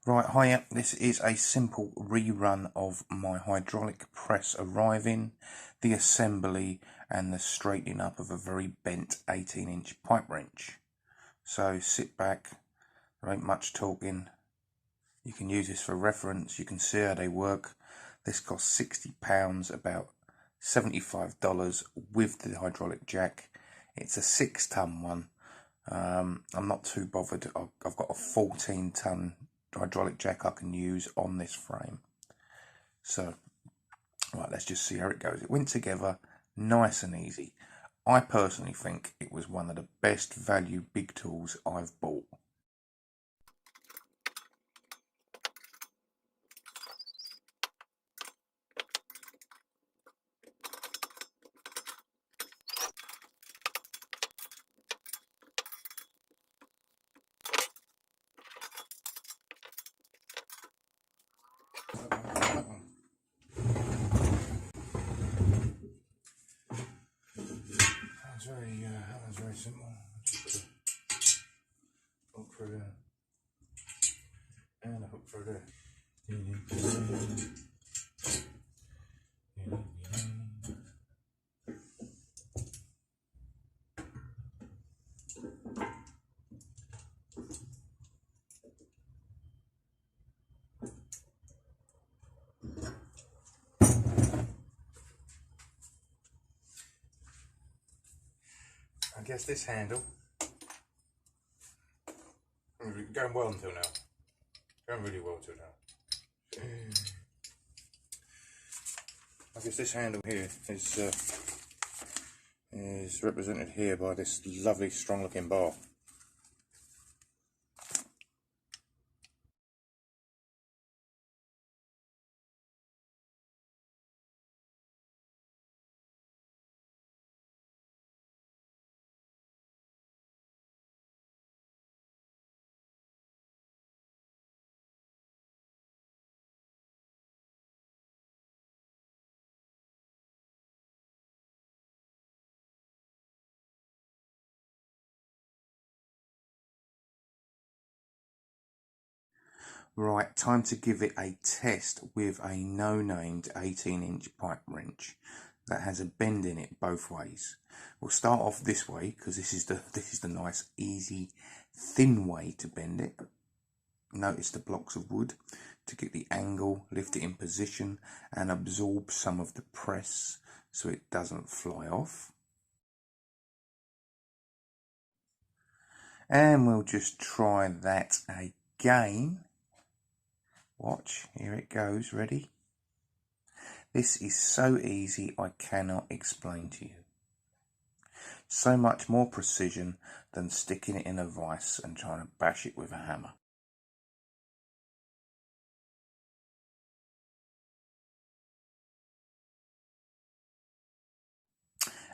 Right, hiya, this is a simple rerun of my hydraulic press arriving, the assembly and the straightening up of a very bent 18-inch pipe wrench. So sit back, there ain't much talking, you can use this for reference, you can see how they work. This costs £60, about $75 with the hydraulic jack. It's a 6-ton one. I'm not too bothered. I've got a 14-ton hydraulic jack I can use on this frame. So, right, let's just see how it goes. It went together nice and easy. I personally think it was one of the best value big tools I've bought. That was very simple. Hook through there, and a hook through there. I guess this handle going well until now. Going really well until now. I guess this handle here is represented here by this lovely strong looking bar. Right, time to give it a test with a no-named 18-inch pipe wrench that has a bend in it both ways. We'll start off this way because this is the nice, easy, thin way to bend it. Notice the blocks of wood to get the angle, lift it in position and absorb some of the press so it doesn't fly off. And we'll just try that again. Watch, here it goes, ready? This is so easy I cannot explain to you. So much more precision than sticking it in a vise and trying to bash it with a hammer.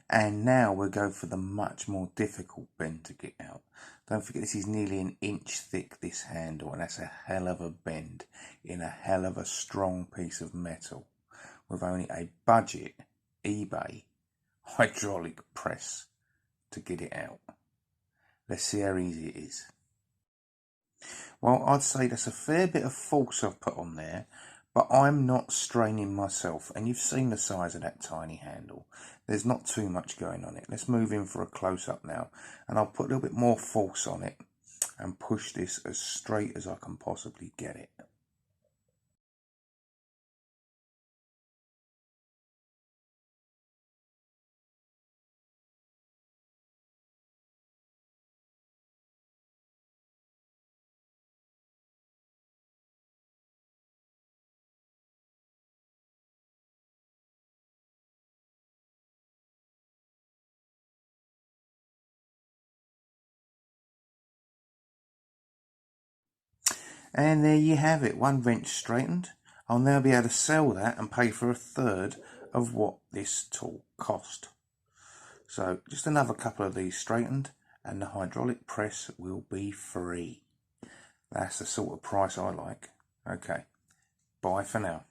And now we'll go for the much more difficult bend to get out. Don't forget this is nearly an inch thick, this handle, and that's a hell of a bend in a hell of a strong piece of metal with only a budget eBay hydraulic press to get it out. Let's see how easy it is. Well, I'd say that's a fair bit of force I've put on there, but I'm not straining myself, and you've seen the size of that tiny handle. There's not too much going on it. Let's move in for a close-up now, and I'll put a little bit more force on it and push this as straight as I can possibly get it. And there you have it, one wrench straightened. I'll now be able to sell that and pay for a third of what this tool cost. So just another couple of these straightened and the hydraulic press will be free. That's the sort of price I like. Okay, bye for now.